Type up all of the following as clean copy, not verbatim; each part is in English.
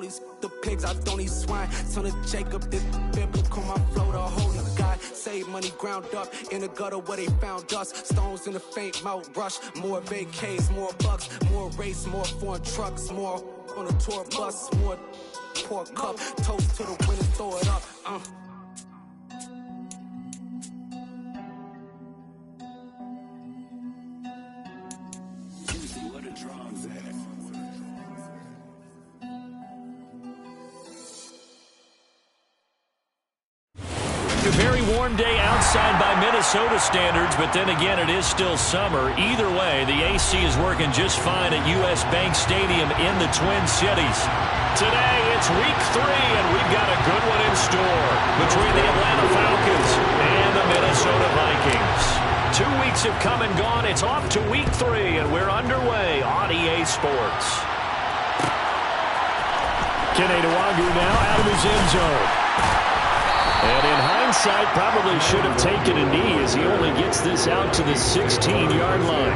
holy the pigs, I don't eat swine. Son of Jacob, this biblical, my flow, the holy God. Save money ground up in the gutter where they found us. Stones in the faint mouth rush. More vacays, more bucks, more race, more foreign trucks, more on a tour bus, more pork cup. Toast to the wind and throw it up. A very warm day outside by Minnesota standards, but then again, it is still summer. Either way, the AC is working just fine at U.S. Bank Stadium in the Twin Cities. Today, it's week 3, and we've got a good one in store between the Atlanta Falcons and the Minnesota Vikings. 2 weeks have come and gone. It's off to week 3, and we're underway on EA Sports. Kenny Nwagu now out of his end zone. And in hindsight, probably should have taken a knee as he only gets this out to the 16-yard line.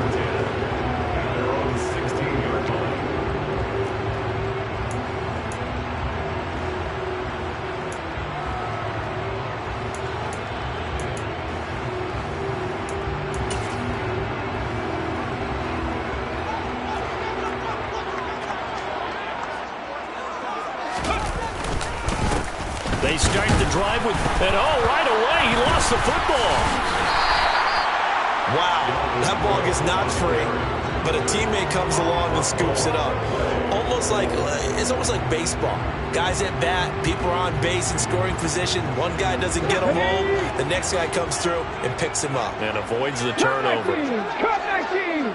They start the drive with, and right away, he lost the football. Wow, that ball gets knocked free, but a teammate comes along and scoops it up. It's almost like baseball. Guys at bat, people are on base in scoring position. One guy doesn't get him home, the next guy comes through and picks him up. And avoids the turnover. Cut 19!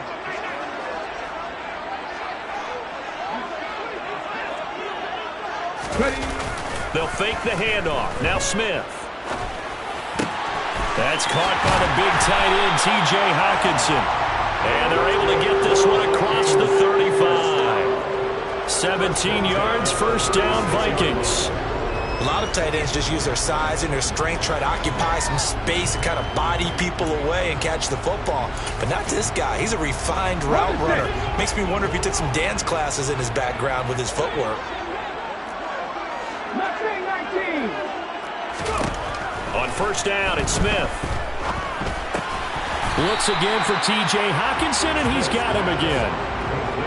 Ready? They'll fake the handoff. Now Smith. That's caught by the big tight end, T.J. Hockenson. And they're able to get this one across the 35. 17 yards, first down, Vikings. A lot of tight ends just use their size and their strength, try to occupy some space and kind of body people away and catch the football. But not this guy. He's a refined route runner. Makes me wonder if he took some dance classes in his background with his footwork. On first down, it's Smith. Looks again for T.J. Hockenson, and he's got him again.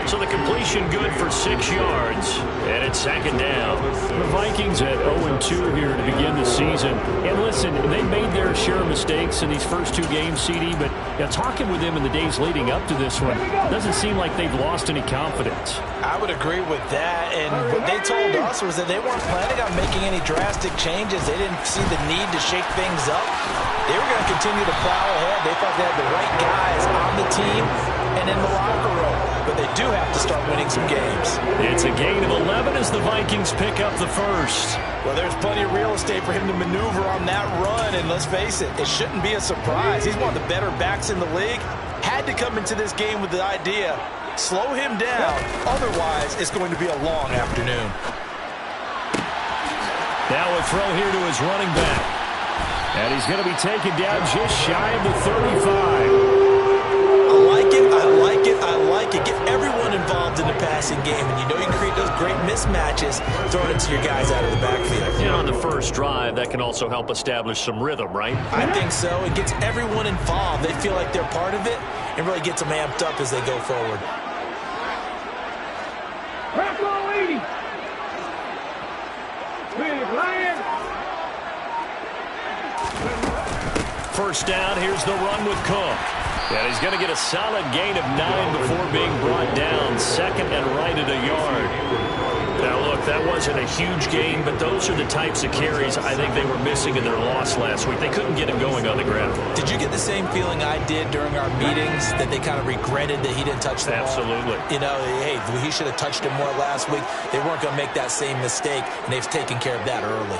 So the completion good for 6 yards, and it's second down. The Vikings at 0-2 here to begin the season. And listen, they made their share of mistakes in these first 2 games, CD, but talking with them in the days leading up to this one, it doesn't seem like they've lost any confidence. I would agree with that, and what they told us was that they weren't planning on making any drastic changes. They didn't see the need to shake things up. They were going to continue to plow ahead. They thought they had the right guys on the team and in the locker room, but they do have to start winning some games. It's a gain of 11 as the Vikings pick up the first. Well, there's plenty of real estate for him to maneuver on that run, and let's face it, it shouldn't be a surprise. He's one of the better backs in the league. Had to come into this game with the idea, slow him down, otherwise it's going to be a long afternoon. Now a throw here to his running back. And he's going to be taken down just shy of the 35. I like it. Get everyone involved in the passing game, and you know you can create those great mismatches throwing it to your guys out of the backfield. And on the first drive, that can also help establish some rhythm, right? I think so. It gets everyone involved. They feel like they're part of it, and really gets them amped up as they go forward. First down, here's the run with Cook. And he's going to get a solid gain of 9 before being brought down. Second and right at a yard. Now, look, that wasn't a huge gain, but those are the types of carries I think they were missing in their loss last week. They couldn't get him going on the ground. Did you get the same feeling I did during our meetings, that they kind of regretted that he didn't touch the ball? Absolutely. You know, hey, he should have touched him more last week. They weren't going to make that same mistake, and they've taken care of that early.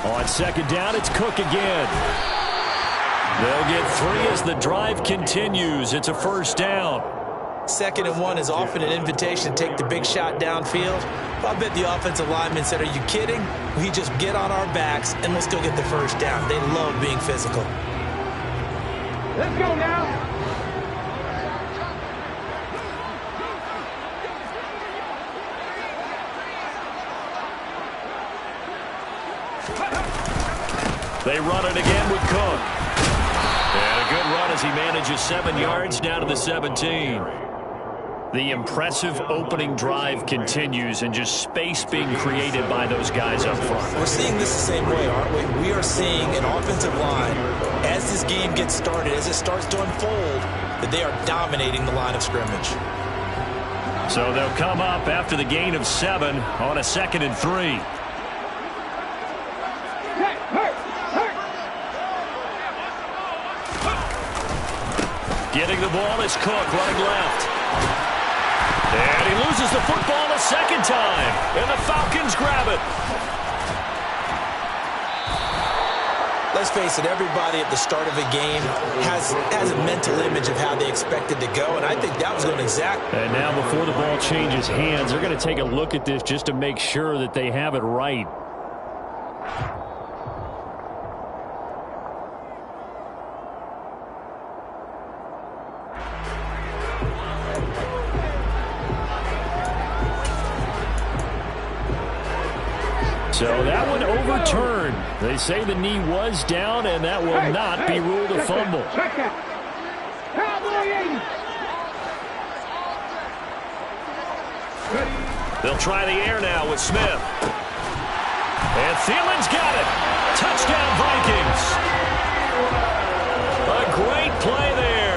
On second down, it's Cook again. They'll get 3 as the drive continues. It's a first down. 2nd and 1 is often an invitation to take the big shot downfield. I bet the offensive lineman said, are you kidding? We just get on our backs and let's go get the first down. They love being physical. Let's go now. They run it again with Cook. And a good run as he manages 7 yards down to the 17. The impressive opening drive continues, and just space being created by those guys up front. We're seeing this the same way, aren't we? We are seeing an offensive line, as this game gets started, as it starts to unfold, that they are dominating the line of scrimmage. So they'll come up after the gain of 7 on a 2nd and 3. Getting the ball is Cook, running left. And he loses the football a second time. And the Falcons grab it. Let's face it, everybody at the start of a game has a mental image of how they expect it to go, and I think that was going exactly. And now before the ball changes hands, they're going to take a look at this just to make sure that they have it right. So that one overturned. They say the knee was down, and that will not be ruled a fumble. They'll try the air now with Smith. And Thielen's got it. Touchdown, Vikings. A great play there.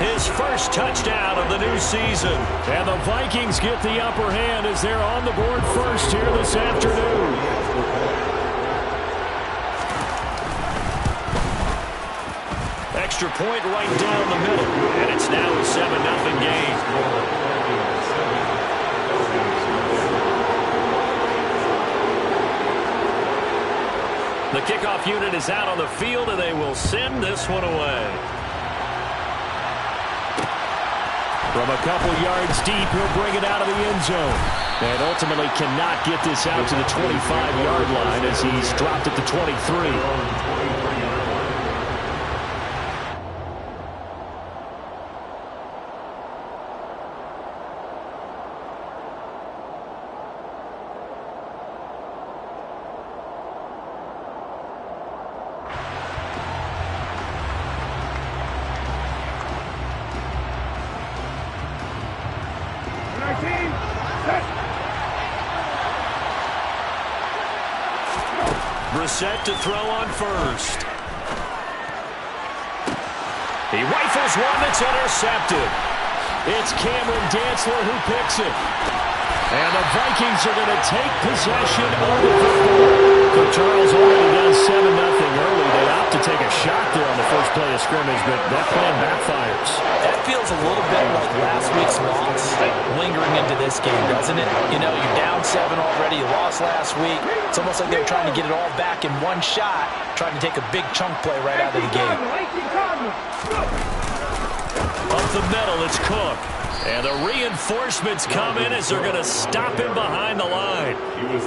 His first touchdown of the new season. And the Vikings get the upper hand as they're on the board first here this afternoon. Extra point right down the middle. And it's now a 7-0 game. The kickoff unit is out on the field, and they will send this one away. From a couple yards deep, he'll bring it out of the end zone. And ultimately cannot get this out to the 25-yard line as he's dropped at the 23. Set to throw on first. He rifles one that's intercepted. It's Cameron Dantzler who picks it. And the Vikings are going to take possession of the football. So Charles already down 7-0 early. They opt to take a shot there on the first play of scrimmage, but that plan backfires. That feels a little bit like last week's loss lingering into this game, doesn't it? You know, you're down 7 already. You lost last week. It's almost like they're trying to get it all back in one shot, trying to take a big chunk play right out of the gate. Up the middle, it's Cook. And the reinforcements come in as they're going to stop him behind the line.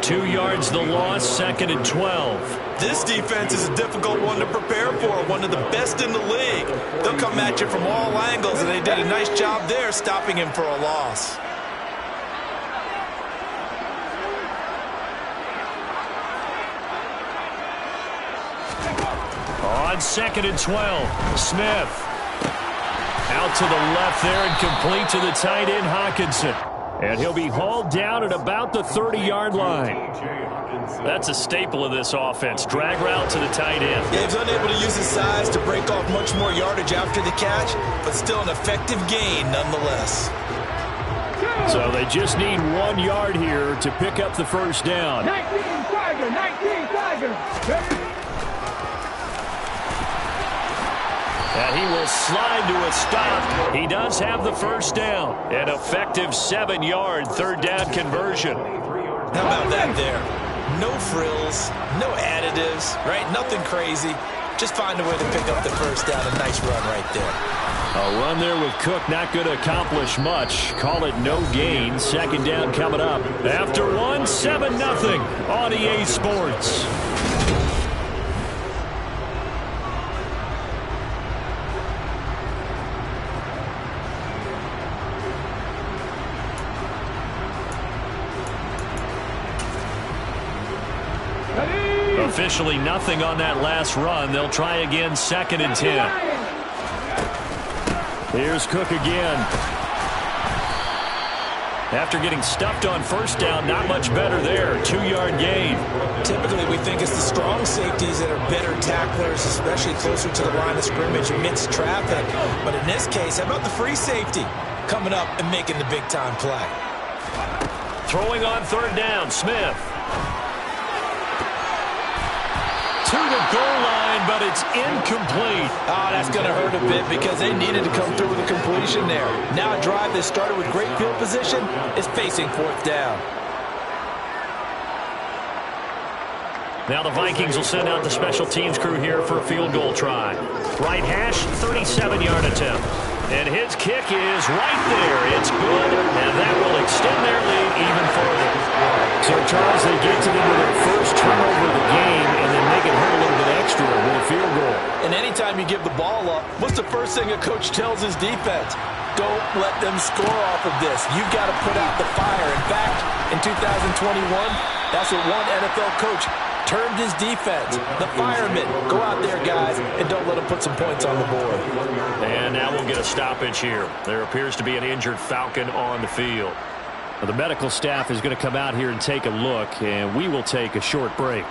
2 yards the loss, 2nd and 12. This defense is a difficult one to prepare for, one of the best in the league. They'll come at you from all angles, and they did a nice job there stopping him for a loss. On 2nd and 12, Smith. Out to the left there and complete to the tight end, Hawkinson. And he'll be hauled down at about the 30-yard line. That's a staple of this offense. Drag route to the tight end. Yeah, he was unable to use his size to break off much more yardage after the catch, but still an effective gain nonetheless. So they just need 1 yard here to pick up the first down. 19 Tiger. And he will slide to a stop. He does have the first down. An effective 7-yard 3rd down conversion. How about that there? No frills, no additives, right? Nothing crazy. Just find a way to pick up the first down. A nice run right there. A run there with Cook not going to accomplish much. Call it no gain. 2nd down coming up. After one, 7-0 on EA Sports. officially nothing on that last run. They'll try again, 2nd and 10. Here's Cook again. After getting stuffed on 1st down, not much better there. 2-yard gain. Typically, we think it's the strong safeties that are better tacklers, especially closer to the line of scrimmage amidst traffic. But in this case, how about the free safety coming up and making the big-time play? Throwing on 3rd down, Smith. To the goal line, but it's incomplete. Oh, that's going to hurt a bit because they needed to come through with a completion there. Now a drive that started with great field position is facing 4th down. Now the Vikings will send out the special teams crew here for a field goal try. Right hash, 37-yard attempt. And his kick is right there. It's good, and that will extend their lead even further. So, Charles, they get to them with their first turnover of the game, and then make it hurt a little bit extra with a field goal. And anytime you give the ball up, what's the first thing a coach tells his defense? Don't let them score off of this. You've got to put out the fire. In fact, in 2021, that's what one NFL coach termed his defense. The firemen. Go out there, guys, and don't let them put some points on the board. And now we'll get a stoppage here. There appears to be an injured Falcon on the field. Well, the medical staff is going to come out here and take a look, and we will take a short break.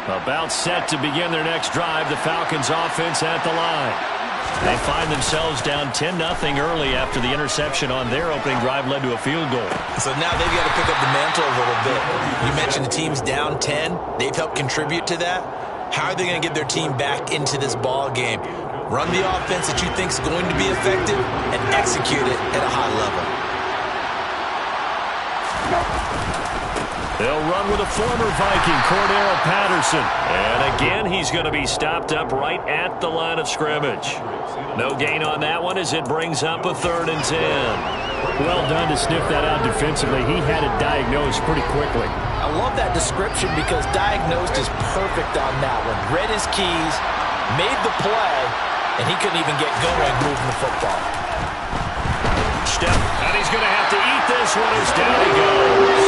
About set to begin their next drive, the Falcons offense at the line. They find themselves down 10-0 early after the interception on their opening drive led to a field goal. So now they've got to pick up the mantle a little bit. You mentioned the team's down 10. They've helped contribute to that. How are they going to get their team back into this ball game? Run the offense that you think is going to be effective and execute it at a high level. They'll run with a former Viking, Cordero Patterson. And again, he's going to be stopped up right at the line of scrimmage. No gain on that one as it brings up a 3rd and 10. Well done to sniff that out defensively. He had it diagnosed pretty quickly. I love that description because diagnosed is perfect on that one. Read his keys, made the play, and he couldn't even get going moving the football. Step, and he's going to have to eat this one as down he goes.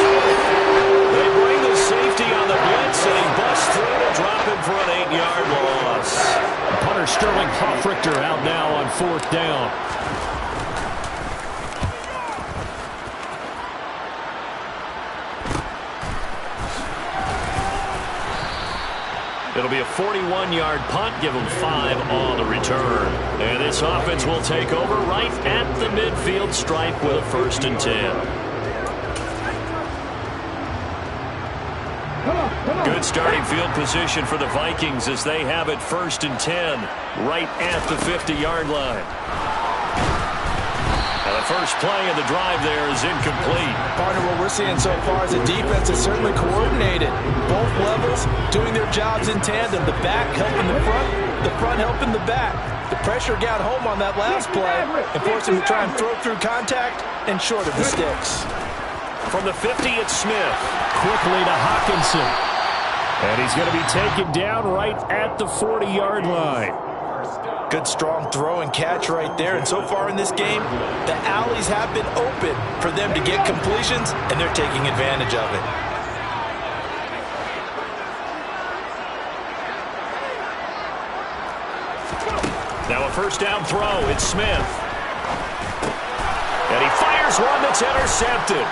They bring the safety on the blitz, and he busts through to drop him for an 8-yard loss. Punter Sterling Hoffrichter out now on 4th down. It'll be a 41-yard punt, give them 5 on the return. And this offense will take over right at the midfield stripe with a 1st and 10. Good starting field position for the Vikings as they have it 1st and 10 right at the 50-yard line. And the first play of the drive there is incomplete. Partner, what we're seeing so far is the defense is certainly coordinated. Both levels doing their jobs in tandem. The back helping the front helping the back. The pressure got home on that last play and forced him to try and throw through contact and short of the sticks. From the 50, it's Smith. Quickly to Hawkinson. And he's going to be taken down right at the 40-yard line. Good strong throw and catch right there. And so far in this game, the alleys have been open for them to get completions, and they're taking advantage of it. Now a 1st down throw. It's Smith. And he fires one that's intercepted.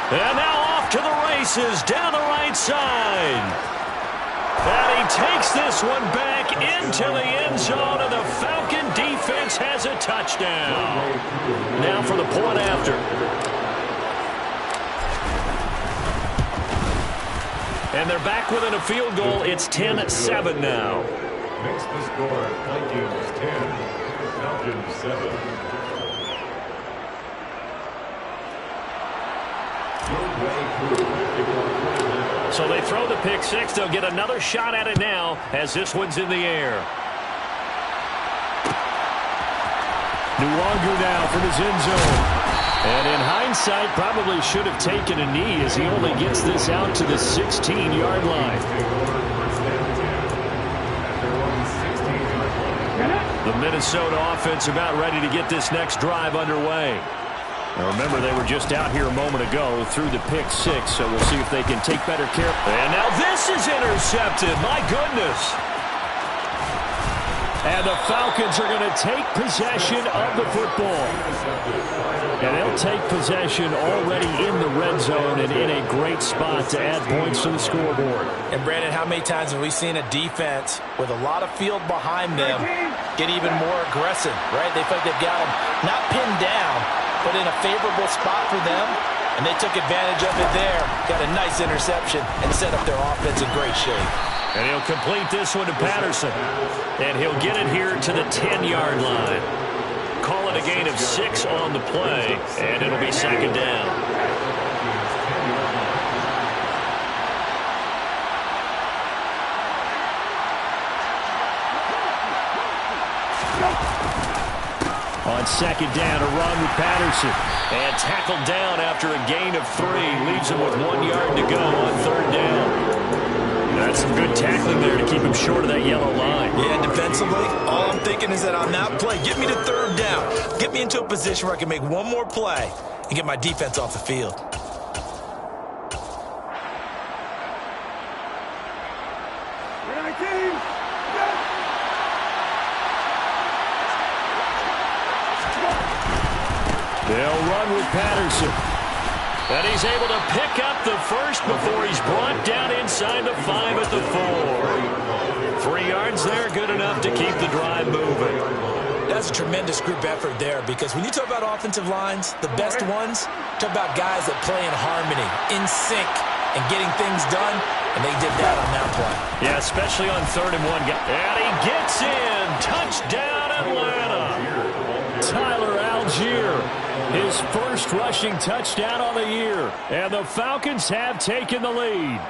And now off to the races down the right side. And he takes this one back into the end zone, and the Falcon defense has a touchdown. Now for the point after. And they're back within a field goal. It's 10-7 now. Makes the score Vikings 10, Falcons 7. So they throw the pick six. They'll get another shot at it now as this one's in the air. Nwangu now from his end zone. And in hindsight, probably should have taken a knee as he only gets this out to the 16-yard line. The Minnesota offense about ready to get this next drive underway. Now remember, they were just out here a moment ago through the pick six, so we'll see if they can take better care. And now this is intercepted. My goodness. And the Falcons are going to take possession of the football. And they'll take possession already in the red zone and in a great spot to add points to the scoreboard. And Brandon, how many times have we seen a defense with a lot of field behind them get even more aggressive, right? They feel like they've got them not pinned down, but in a favorable spot for them. And they took advantage of it there. Got a nice interception and set up their offense in great shape. And he'll complete this one to Patterson. And he'll get it here to the 10-yard line. Call it a gain of 6 on the play, and it'll be second down. On second down, a run with Patterson. And tackled down after a gain of 3. Leaves him with 1 yard to go on third down. That's some good tackling there to keep him short of that yellow line. Yeah, defensively, all I'm thinking is that on that play, get me to third down. Get me into a position where I can make one more play and get my defense off the field. They'll run with Patterson. And he's able to pick up the first before he's brought down inside the 5 at the 4. 3 yards there, good enough to keep the drive moving. That's a tremendous group effort there, because when you talk about offensive lines, the best ones, talk about guys that play in harmony, in sync, and getting things done, and they did that on that play. Yeah, especially on 3rd and 1. And he gets in. Touchdown, Atlanta. Tyler Algier, his first rushing touchdown on the year. And the Falcons have taken the lead.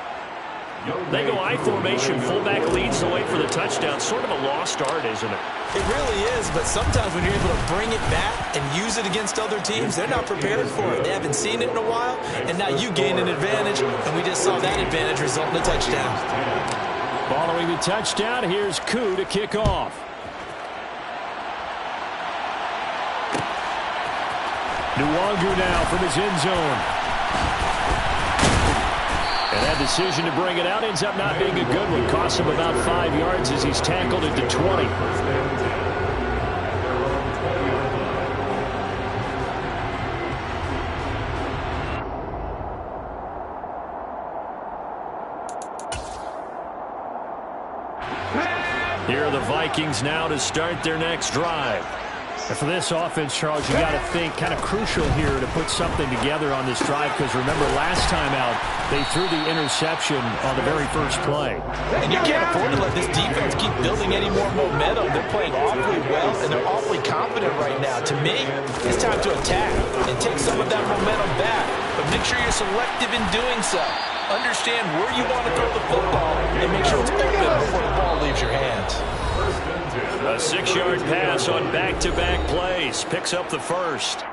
They go I formation. Fullback leads the way for the touchdown. Sort of a lost art, isn't it? It really is, but sometimes when you're able to bring it back and use it against other teams, they're not prepared for it. They haven't seen it in a while, and now you gain an advantage, and we just saw that advantage result in a touchdown. Following the touchdown, here's Koo to kick off. Nwangu now from his end zone. And that decision to bring it out ends up not being a good one. Costs him about 5 yards as he's tackled at the 20. Here are the Vikings now to start their next drive. And for this offense, Charles, you got to think kind of crucial here to put something together on this drive, because remember last time out they threw the interception on the very first play. And you can't afford to let this defense keep building any more momentum. They're playing awfully well, and they're awfully confident right now. To me, it's time to attack and take some of that momentum back, but make sure you're selective in doing so. Understand where you want to throw the football and make sure it's open before the ball leaves your hands. A 6-yard pass on back-to-back plays. Picks up the first.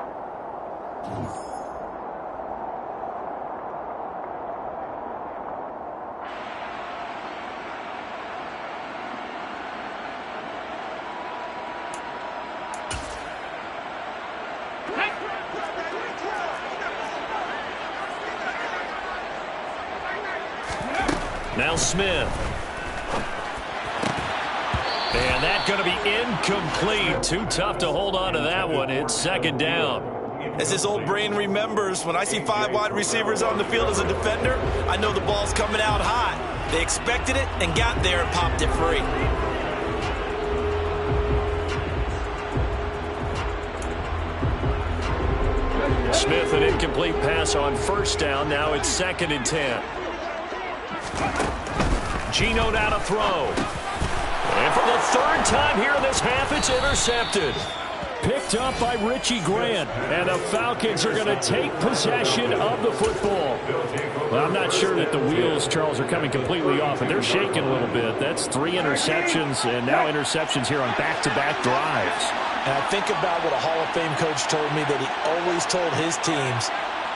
Now Smith. And that's going to be incomplete. Too tough to hold on to that one. It's second down. As this old brain remembers, when I see 5 wide receivers on the field as a defender, I know the ball's coming out hot. They expected it and got there and popped it free. Smith, an incomplete pass on first down. Now it's 2nd and 10. Geno now to throw. And for the 3rd time here in this half, it's intercepted. Picked up by Richie Grant. And the Falcons are going to take possession of the football. Well, I'm not sure that the wheels, Charles, are coming completely off, but they're shaking a little bit. That's 3 interceptions, and now interceptions here on back-to-back drives. And I think about what a Hall of Fame coach told me, that he always told his teams,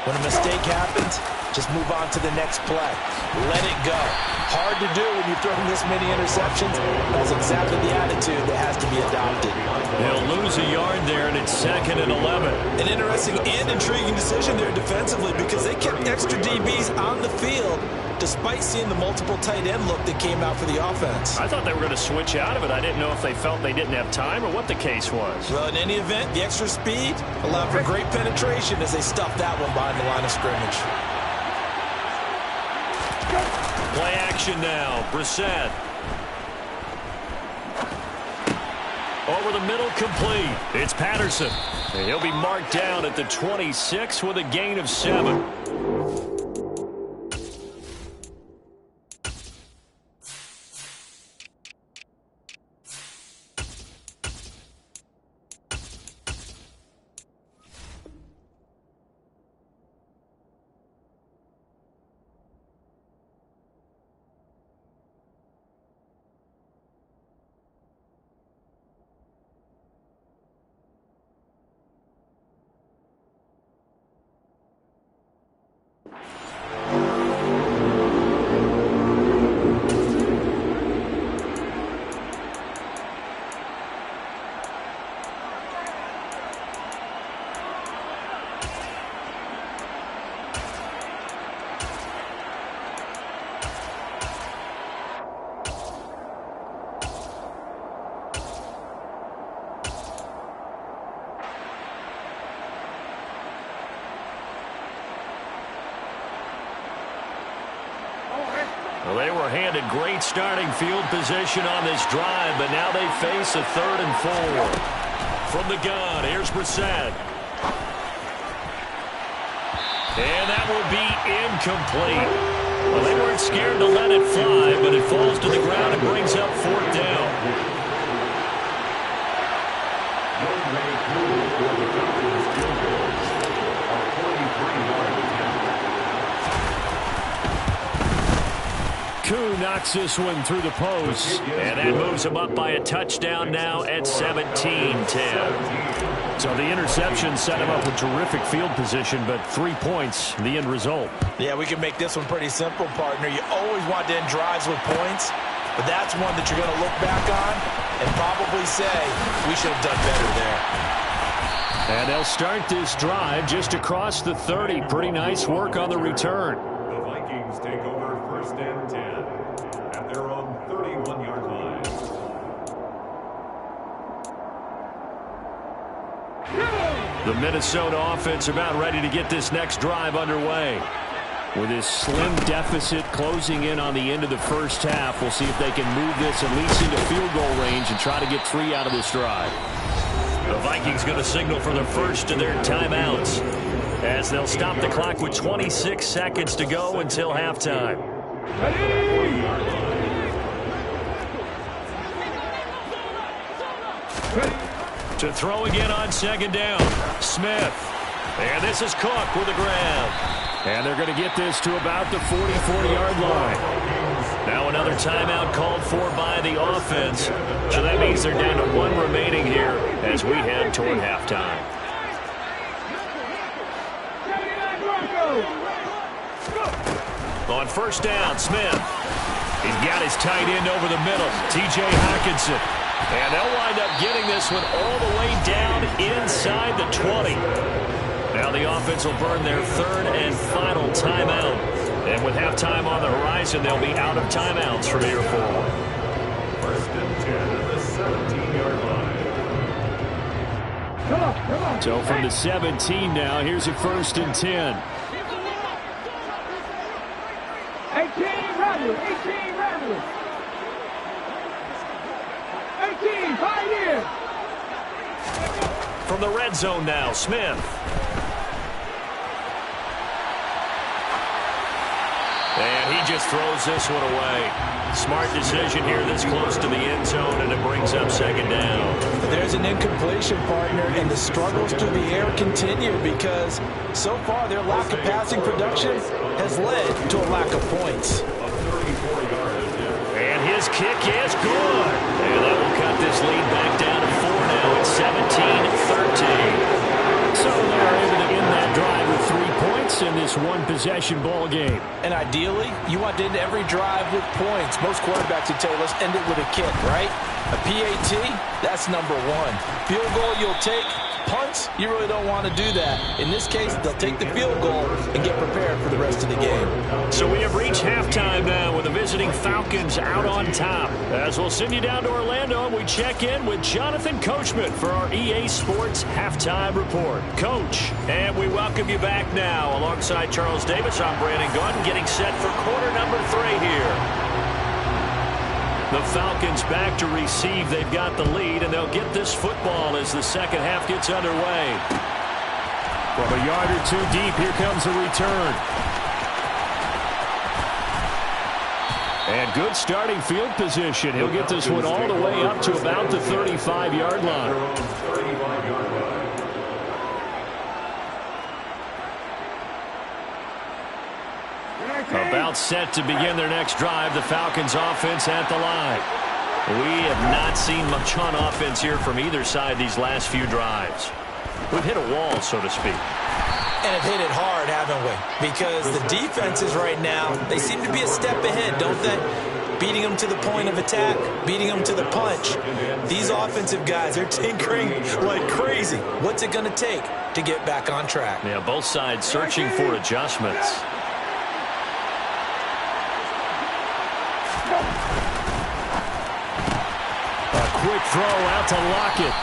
When a mistake happens, just move on to the next play. Let it go. Hard to do when you're throwing this many interceptions. That's exactly the attitude that has to be adopted. They'll lose a yard there, and it's 2nd and 11. An interesting and intriguing decision there defensively because they kept extra DBs on the field despite seeing the multiple tight end look that came out for the offense. I thought they were going to switch out of it. I didn't know if they felt they didn't have time or what the case was. Well, in any event, the extra speed allowed for great penetration as they stuffed that one behind the line of scrimmage. Play action now. Brissett. Over the middle, complete. It's Patterson. And he'll be marked down at the 26 with a gain of 7. Well, they were handed great starting field position on this drive, but now they face a 3rd and 4. From the gun, here's Brissett. And that will be incomplete. Well, they weren't scared to let it fly, but it falls to the ground and brings up 4th down. Koo knocks this one through the post, and that moves him up by a touchdown now at 17-10. So the interception set him up with terrific field position, but 3 points, the end result. Yeah, we can make this one pretty simple, partner. You always want to end drives with points, but that's one that you're going to look back on and probably say, we should have done better there. And they'll start this drive just across the 30. Pretty nice work on the return. The Vikings take over 1st and 10 at their own 31-yard line. The Minnesota offense about ready to get this next drive underway. With this slim deficit closing in on the end of the first half, we'll see if they can move this at least into field goal range and try to get 3 out of this drive. The Vikings going to signal for the first of their timeouts as they'll stop the clock with 26 seconds to go until halftime. To throw again on 2nd down, Smith. And this is Cook with a grab. And they're going to get this to about the 44-yard line. Now another timeout called for by the offense. So that means they're down to 1 remaining here as we head toward halftime. On 1st down, Smith. He's got his tight end over the middle, T.J. Hockenson. And they'll wind up getting this one all the way down inside the 20. Now the offense will burn their 3rd and final timeout. And with halftime on the horizon, they'll be out of timeouts from here forward. 1st and 10 at the 17-yard line. So from the 17 now, here's a 1st and 10. 18, ready, 18, ready. 18, 5 years. From the red zone now, Smith. And he just throws this one away. Smart decision here this close to the end zone, and it brings up 2nd down. There's an incompletion, partner, and the struggles through the air continue because so far their lack of passing production has led to a lack of points. And his kick is good. And that will cut this lead back down to 4 now. It's 17-13. So they're able to end that drive with 3 points one-possession ball game. And ideally, you want to end every drive with points. Most quarterbacks would tell you, let's end it with a kick, right? A PAT, that's number one. Field goal you'll take. Punts, you really don't want to do that. In this case, they'll take the field goal and get prepared for the rest of the game. So we have reached halftime now with the visiting Falcons out on top. As we'll send you down to Orlando, we check in with Jonathan Coachman for our EA Sports Halftime Report. Coach, and we welcome you back now. Alongside Charles Davis, I'm Brandon Gaudin, getting set for quarter number 3 here. The Falcons back to receive. They've got the lead, and they'll get this football as the second half gets underway. From a yard or two deep, here comes a return. And good starting field position. He'll get this one all the way up to about the 35-yard line. About set to begin their next drive. The Falcons offense at the line. We have not seen much on offense here from either side these last few drives. We've hit a wall, so to speak. And have hit it hard, haven't we? Because the defenses right now, they seem to be a step ahead, don't they? Beating them to the point of attack, beating them to the punch. These offensive guys are tinkering like crazy. What's it going to take to get back on track? Yeah, both sides searching for adjustments. Quick throw out to Lockett.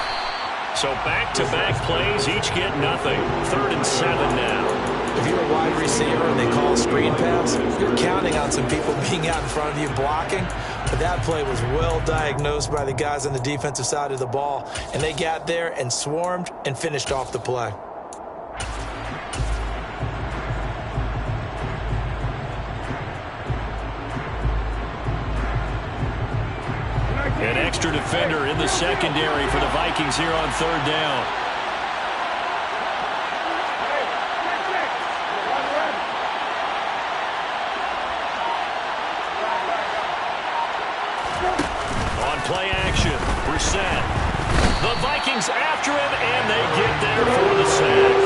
So back-to-back plays, each get nothing. 3rd and 7 now. If you're a wide receiver and they call a screen pass, you're counting on some people being out in front of you blocking. But that play was well diagnosed by the guys on the defensive side of the ball. And they got there and swarmed and finished off the play. An extra defender in the secondary for the Vikings here on 3rd down. On play action, Brissett. The Vikings after him, and they get there for the sack.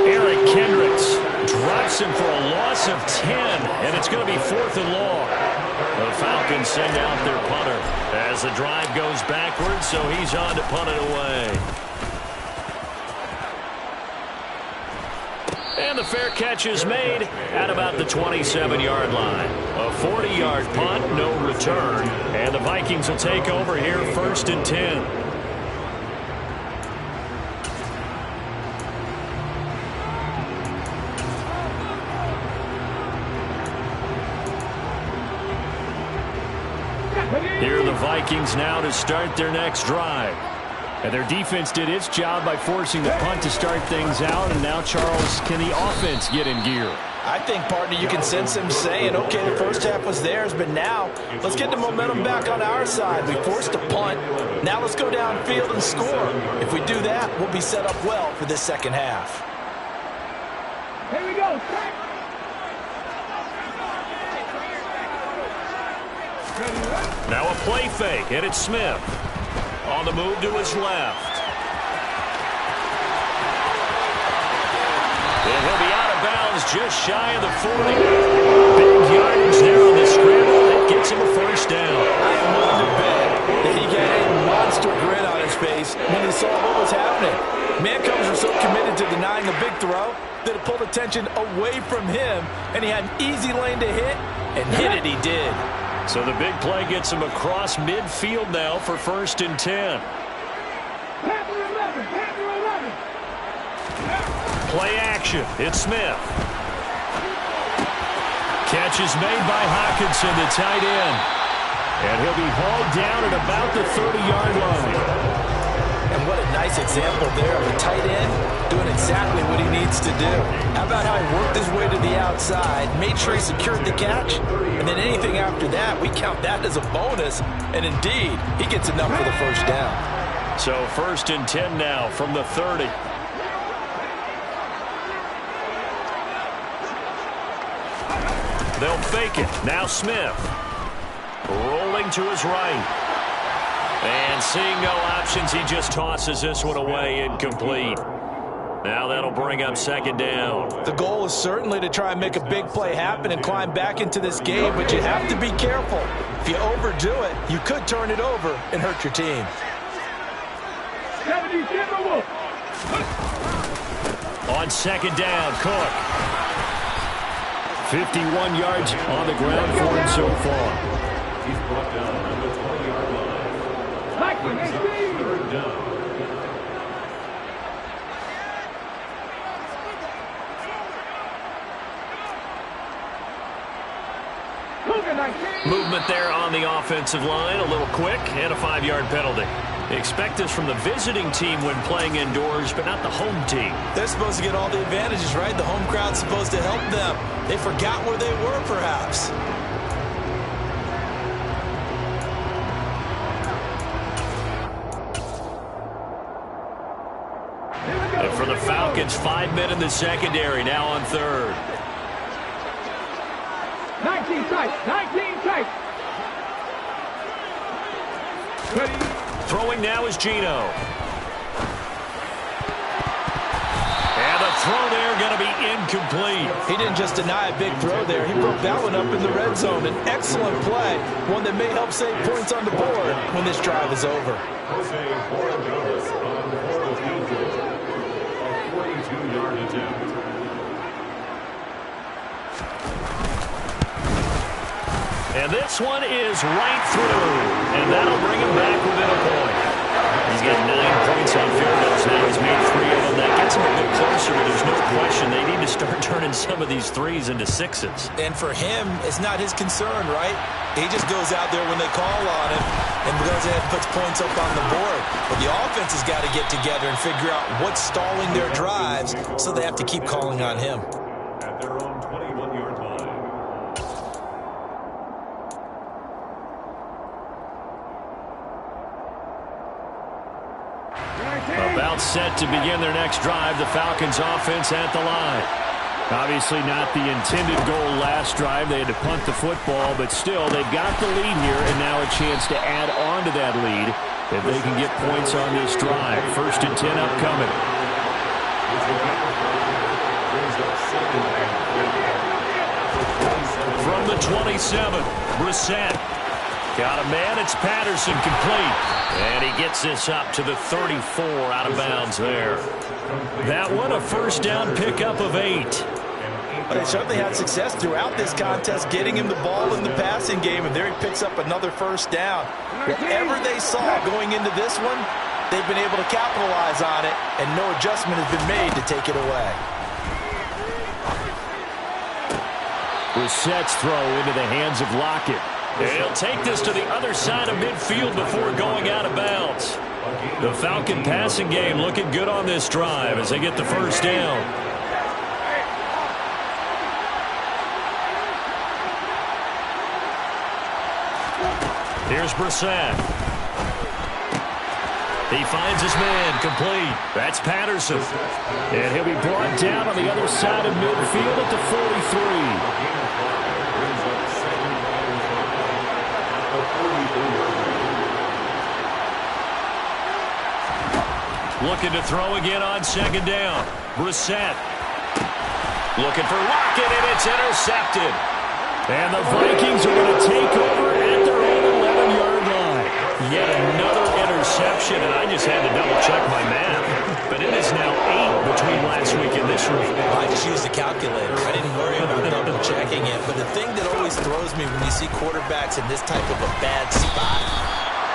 Eric Kendricks drops him for a loss of 10, and it's going to be 4th and long. The Falcons send out their punter as the drive goes backwards, so he's on to punt it away. And the fair catch is made at about the 27-yard line. A 40-yard punt, no return, and the Vikings will take over here 1st and 10. Here are the Vikings now to start their next drive. And their defense did its job by forcing the punt to start things out. And now, Charles, can the offense get in gear? I think, partner, you can sense them saying, okay, the first half was theirs, but now let's get the momentum back on our side. We forced a punt. Now let's go downfield and score. If we do that, we'll be set up well for this second half. Here we go. Now a play fake, and it's Smith. On the move to his left. And he'll be out of bounds just shy of the 40. Big yardage there on the scramble. That gets him a first down. I am willing to bet that he got a monster grin on his face when he saw what was happening. Mancomers are so committed to denying a big throw that it pulled attention away from him, and he had an easy lane to hit, and hit it he did. So the big play gets him across midfield now for 1st and 10. Panther 11, Panther 11. Play action. It's Smith. Catch is made by Hawkinson, the tight end. And he'll be hauled down at about the 30-yard line. And what a nice example there of a tight end doing exactly what he needs to do. How about how he worked his way to the outside, made sure he secured the catch, and then anything after that, we count that as a bonus. And indeed, he gets enough for the first down. So 1st and 10 now from the 30. They'll fake it. Now Smith. Rolling to his right. And seeing no options, he just tosses this one away incomplete. Now that'll bring up second down. The goal is certainly to try and make a big play happen and climb back into this game, but you have to be careful. If you overdo it, you could turn it over and hurt your team. 77 Wolf. On second down, Cook. 51 yards on the ground for him so far. He's brought down on the 20-yard line. Third down. Movement there on the offensive line, a little quick, and a 5-yard penalty. Expect this from the visiting team when playing indoors, but not the home team. They're supposed to get all the advantages, right? The home crowd's supposed to help them. They forgot where they were, perhaps. And for the Falcons, 5 men in the secondary, now on third. 19 tight, 19 tight. Throwing now is Gino. And the throw there going to be incomplete. He didn't just deny a big throw there. He broke that one up in the red zone. An excellent play, one that may help save points on the board when this drive is over. Jose Borges on for the field goal. A 42-yard attempt. And this one is right through. And that'll bring him back within a point. He's got 9 points on field goals now. He's made 3 of them. That gets him a bit closer, but there's no question they need to start turning some of these threes into sixes. And for him, it's not his concern, right? He just goes out there when they call on him and goes ahead and puts points up on the board. But the offense has got to get together and figure out what's stalling their drives, so they have to keep calling on him. At their own 21-yard line. About set to begin their next drive, the Falcons offense at the line. Obviously not the intended goal last drive. They had to punt the football, but still, they've got the lead here, and now a chance to add on to that lead if they can get points on this drive. 1st and 10 upcoming. From the 27, Brissett. Got a man, it's Patterson, complete. And he gets this up to the 34, out of bounds there. That one, a first down pickup of 8. But they certainly had success throughout this contest, getting him the ball in the passing game, and there he picks up another first down. Whatever they saw going into this one, they've been able to capitalize on it, and no adjustment has been made to take it away. Brissett's throw into the hands of Lockett. He'll take this to the other side of midfield before going out of bounds. The Falcon passing game looking good on this drive as they get the first down. Here's Brissett. He finds his man, complete. That's Patterson. And he'll be brought down on the other side of midfield at the 43. Looking to throw again on second down. Brissett. Looking for Lockett, and it's intercepted. And the Vikings are going to take over at their own 11-yard line. Yet another interception, and I just had to double-check my math. But it is now 8 between last week and this week. I just used a calculator. I didn't worry about double-checking it. But the thing that always throws me when you see quarterbacks in this type of a bad spot,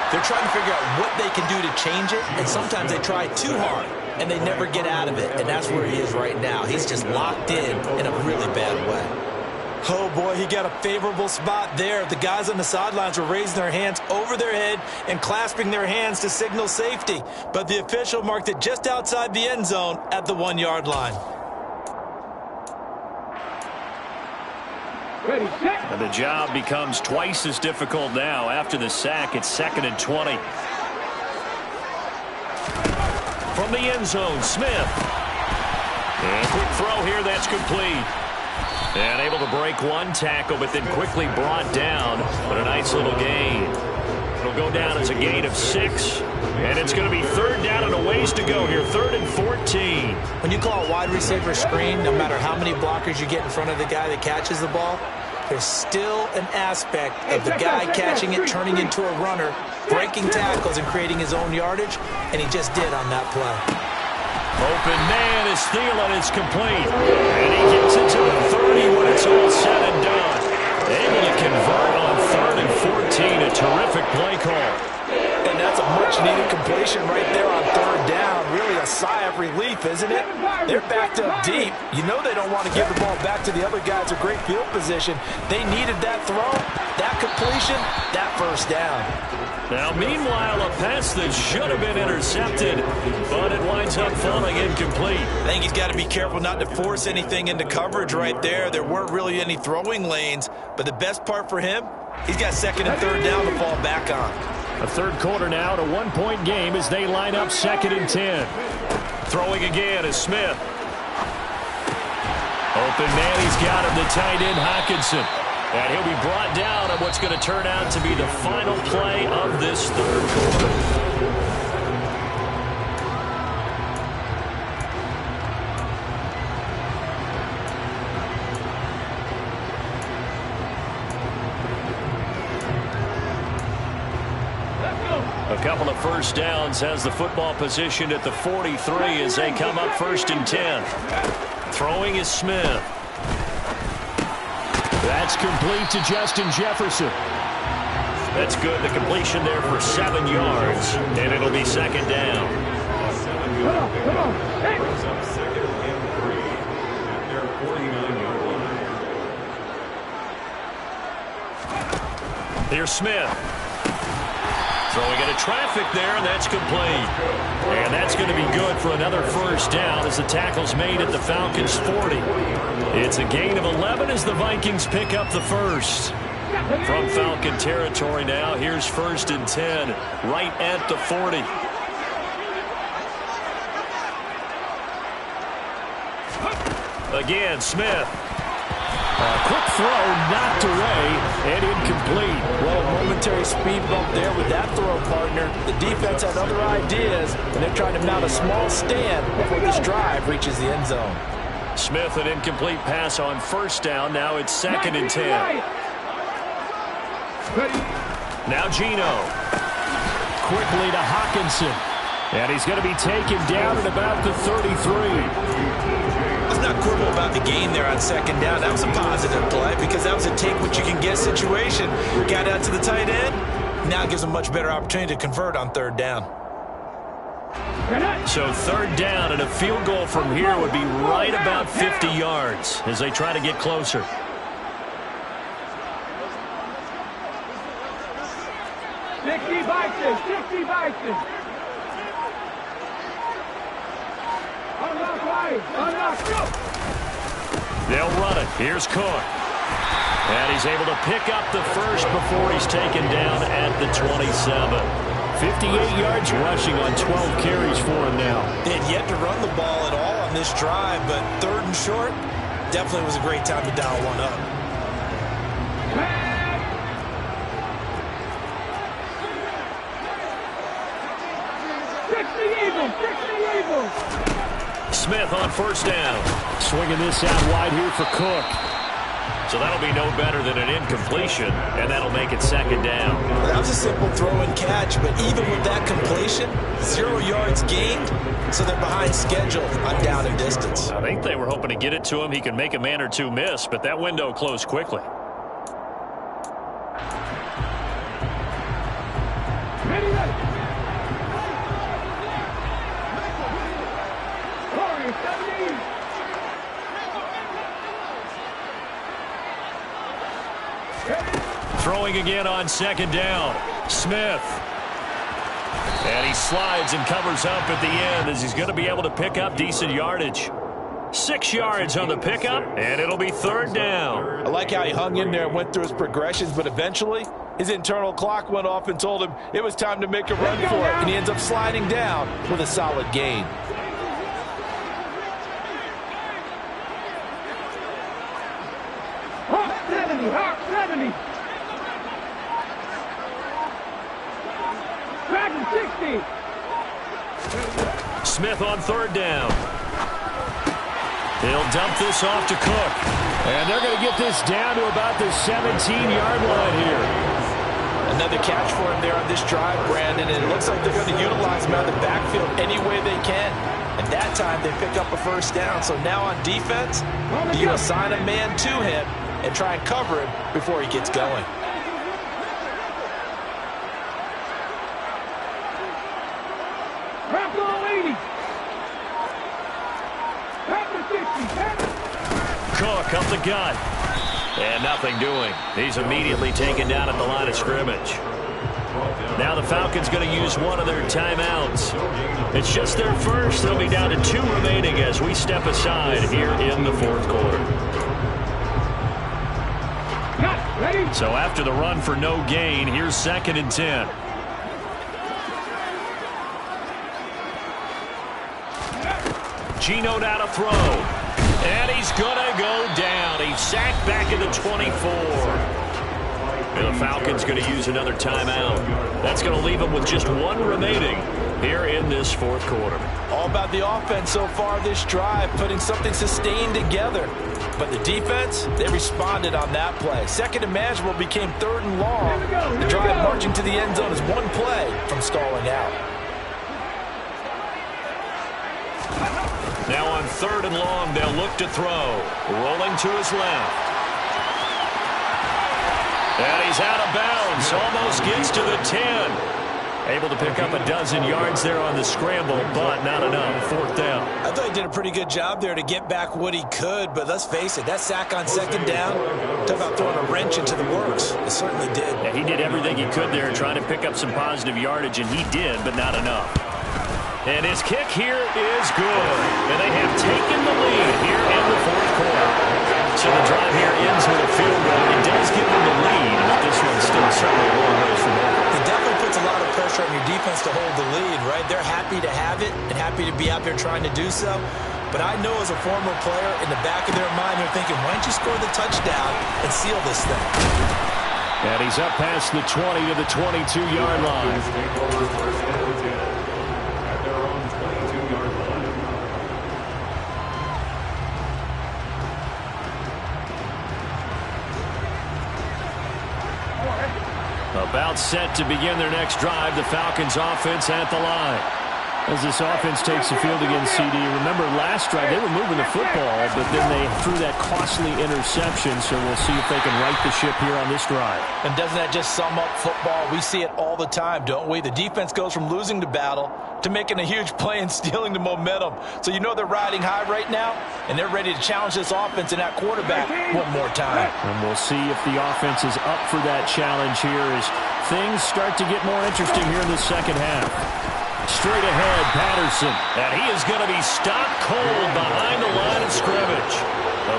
they're trying to figure out what they can do to change it, and sometimes they try too hard, and they never get out of it, and that's where he is right now. He's just locked in a really bad way. Oh, boy, he got a favorable spot there. The guys on the sidelines were raising their hands over their head and clasping their hands to signal safety, but the official marked it just outside the end zone at the 1-yard line. And the job becomes twice as difficult now. After the sack, it's 2nd and 20. From the end zone, Smith. And quick throw here, that's complete. And able to break one tackle, but then quickly brought down. But a nice little gain. It'll go down as a gain of 6. And it's going to be third down and a ways to go here. 3rd and 14. When you call a wide receiver screen, no matter how many blockers you get in front of the guy that catches the ball, there's still an aspect of the guy catching it, turning into a runner, breaking tackles and creating his own yardage, and he just did on that play. Open man is Thielen. It's complete. And he gets it to the 30 when it's all said and done. Able to convert on 3rd and 14. A terrific play call. And that's a much-needed completion right there on 3rd down. Really a sigh of relief, isn't it? They're backed up deep. You know they don't want to give the ball back to the other guys. A great field position. They needed that throw, that completion, that 1st down. Now, meanwhile, a pass that should have been intercepted, but it winds up falling incomplete. I think he's got to be careful not to force anything into coverage right there. There weren't really any throwing lanes, but the best part for him, he's got 2nd and 3rd down to fall back on. A 3rd quarter now, to 1-point game as they line up 2nd and 10. Throwing again is Smith. Open man, he's got him, the tight end Hockenson. And he'll be brought down on what's going to turn out to be the final play of this 3rd quarter. A couple of 1st downs has the football positioned at the 43 as they come up 1st and 10. Throwing is Smith. That's complete to Justin Jefferson. That's good. The completion there for 7 yards, and it'll be 2nd down. Come on. Hey. 2nd and 3 at their 49-yard line. Here's Smith. Throwing into traffic there, and that's complete. And that's going to be good for another 1st down as the tackle's made at the Falcons' 40. It's a gain of 11 as the Vikings pick up the 1st. From Falcon territory now, here's 1st and 10, right at the 40. Again, Smith. A quick throw knocked away and incomplete. Well, a momentary speed bump there with that throw, partner. The defense had other ideas, and they're trying to mount a small stand before this drive reaches the end zone. Smith, an incomplete pass on 1st down. Now it's 2nd and 10. Now Geno. Quickly to Hockenson. And he's going to be taken down at about the 33. Let's not quibble about the gain there on 2nd down. That was a positive play because that was a take-what-you-can-get situation. Got out to the tight end. Now it gives them a much better opportunity to convert on 3rd down. So 3rd down and a field goal from here would be right about 50 yards as they try to get closer. They'll run it. Here's Cook. And he's able to pick up the 1st before he's taken down at the 27. 58 yards rushing on 12 carries for him now. They had yet to run the ball at all on this drive, but 3rd and short definitely was a great time to dial one up. Smith on 1st down. Swinging this out wide here for Cook. So that'll be no better than an incompletion, and that'll make it 2nd down. Well, that was a simple throw and catch, but even with that completion, 0 yards gained, so they're behind schedule on down and distance. I think they were hoping to get it to him. He can make a man or two miss, but that window closed quickly. Throwing again on 2nd down. Smith. And he slides and covers up at the end as he's going to be able to pick up decent yardage. 6 yards on the pickup, and it'll be 3rd down. I like how he hung in there and went through his progressions, but eventually his internal clock went off and told him it was time to make a run for it, and he ends up sliding down with a solid gain. 50. Smith on third down. He'll dump this off to Cook. And they're going to get this down to about the 17-yard line here. Another catch for him there on this drive, Brandon, and it looks like they're going to utilize him out of the backfield any way they can. And that time they pick up a first down. So now on defense, you assign a man to him and try and cover him before he gets going. Wrap on 80. Wrap the 60. Cook up the gut. And nothing doing. He's immediately taken down at the line of scrimmage. Now the Falcons going to use one of their timeouts. It's just their first. They'll be down to 2 remaining as we step aside here in the fourth quarter. So after the run for no gain, here's 2nd and 10. Geno now to throw. And he's going to go down. He's sacked back at the 24. And the Falcons going to use another timeout. That's going to leave them with just 1 remaining here in this fourth quarter. All about the offense so far this drive, putting something sustained together. But the defense, they responded on that play. Second and manageable became 3rd and long. The drive marching to the end zone is 1 play from stalling out. Now on 3rd and long, they'll look to throw. Rolling to his left. And he's out of bounds. Almost gets to the 10. Able to pick up a dozen yards there on the scramble, but not enough. 4th down. I thought he did a pretty good job there to get back what he could, but let's face it, that sack on 2nd down, talk about throwing a wrench into the works. It certainly did. Yeah, he did everything he could there trying to pick up some positive yardage, and he did, but not enough. And his kick here is good. And they have taken the lead here in the fourth quarter. So the drive here ends with a field goal. It does give them the lead, but this one's still certainly a long ways from over. It definitely puts a lot of pressure on your defense to hold the lead, right? They're happy to have it and happy to be out there trying to do so. But I know as a former player, in the back of their mind, they're thinking, why don't you score the touchdown and seal this thing? And he's up past the 20 to the 22-yard line. About set to begin their next drive. The Falcons offense at the line. As this offense takes the field against CD, remember last drive they were moving the football, but then they threw that costly interception, so we'll see if they can right the ship here on this drive. And doesn't that just sum up football? We see it all the time, don't we? The defense goes from losing the battle to making a huge play and stealing the momentum. So you know they're riding high right now, and they're ready to challenge this offense and that quarterback one more time. And we'll see if the offense is up for that challenge here as things start to get more interesting here in the second half. Straight ahead, Patterson. And he is going to be stopped cold behind the line of scrimmage.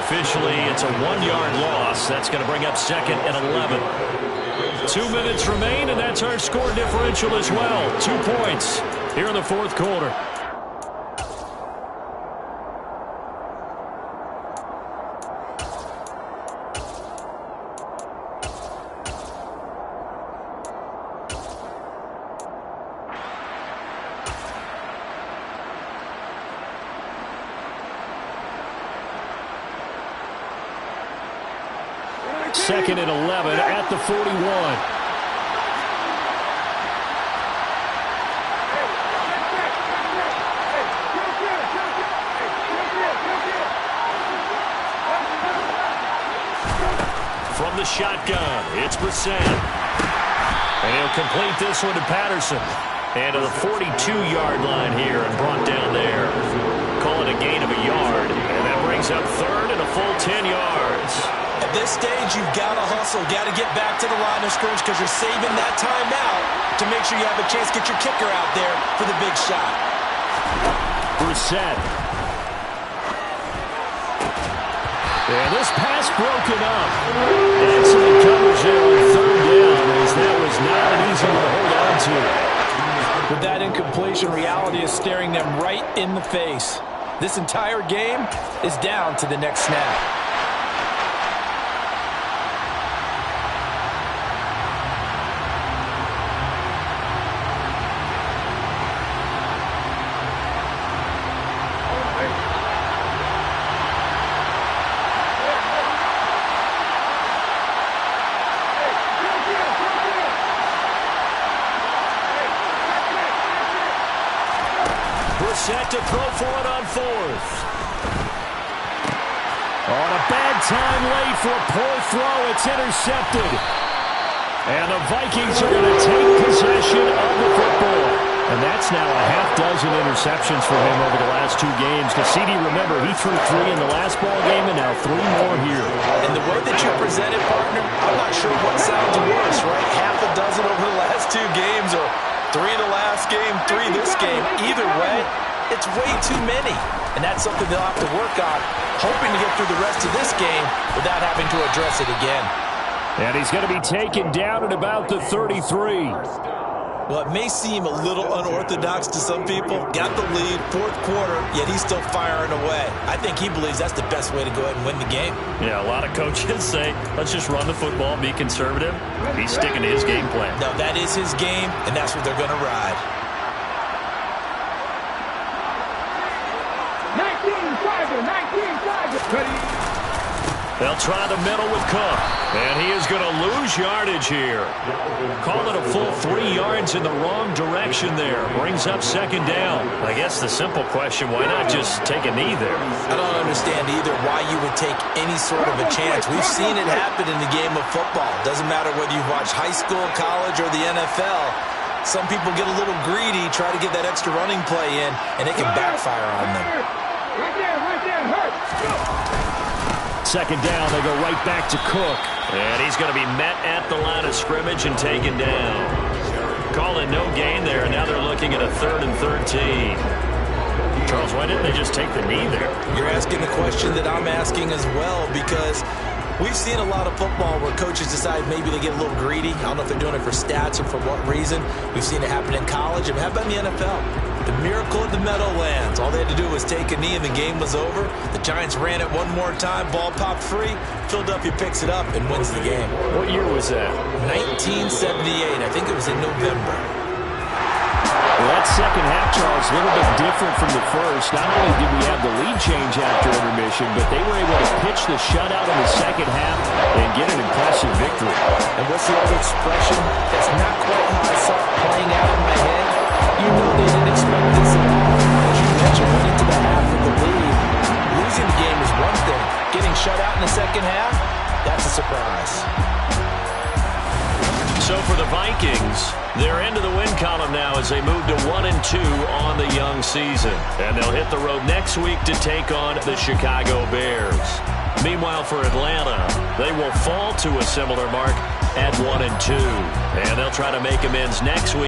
Officially, it's a 1-yard loss. That's going to bring up 2nd and 11. 2 minutes remain, and that's our score differential as well. 2 points here in the fourth quarter. Second and 11 at the 41. From the shotgun, it's Brissett. And he'll complete this one to Patterson. And to the 42-yard line here and brought down there. Call it a gain of a yard. And that brings up 3rd and a full 10 yards. At this stage, you've got to hustle, got to get back to the line of scrimmage because you're saving that timeout to make sure you have a chance to get your kicker out there for the big shot. Brissett. And this pass broken up. Excellent coverage there on 3rd down as that was not an easy one to hold on to. With that incompletion, reality is staring them right in the face. This entire game is down to the next snap. We're set to throw for it on fourth. On a bad time late for a poor throw. It's intercepted. And the Vikings are going to take possession of the football. And that's now a half-dozen interceptions for him over the last 2 games. Because CD, remember, he threw 3 in the last ball game and now 3 more here. And the way that you presented, partner, I'm not sure what sounds worse, right? Half a dozen over the last 2 games or 3 the last game, 3 this game. Either way, it's way too many. And that's something they'll have to work on, hoping to get through the rest of this game without having to address it again. And he's going to be taken down at about the 33. Well, it may seem a little unorthodox to some people. Got the lead, 4th quarter, yet he's still firing away. I think he believes that's the best way to go ahead and win the game. Yeah, a lot of coaches say, let's just run the football, be conservative. He's sticking to his game plan. No, that is his game, and that's what they're going to ride. 19-5. They'll try the middle with Cook. And he is going to lose yardage here. Call it a full 3 yards in the wrong direction there. Brings up 2nd down. I guess the simple question, why not just take a knee there? I don't understand either why you would take any sort of a chance. We've seen it happen in the game of football. Doesn't matter whether you've watched high school, college, or the NFL. Some people get a little greedy, try to get that extra running play in, and it can backfire on them. Right there, hurt. 2nd down, they go right back to Cook. And he's going to be met at the line of scrimmage and taken down. Calling no gain there, and now they're looking at a 3rd and 13. Charles, why didn't they just take the knee there? You're asking the question that I'm asking as well, because we've seen a lot of football where coaches decide maybe they get a little greedy. I don't know if they're doing it for stats or for what reason. We've seen it happen in college. And how about in the NFL? The miracle of the Meadowlands. All they had to do was take a knee and the game was over. The Giants ran it one more time. Ball popped free. Philadelphia picks it up and wins the game. What year was that? 1978. I think it was in November. Well, that second half, Charles, a little bit different from the first. Not only did we have the lead change after intermission, but they were able to pitch the shutout in the second half and get an impressive victory. And what's the other expression? That's not quite how I saw it playing out in my head. You know they didn't expect this at all. As you mentioned, went into the half with the lead. Losing the game is one thing. Getting shut out in the second half, that's a surprise. So for the Vikings, they're into the win column now as they move to 1-2 on the young season. And they'll hit the road next week to take on the Chicago Bears. Meanwhile, for Atlanta, they will fall to a similar mark at 1-2. And they'll try to make amends next week.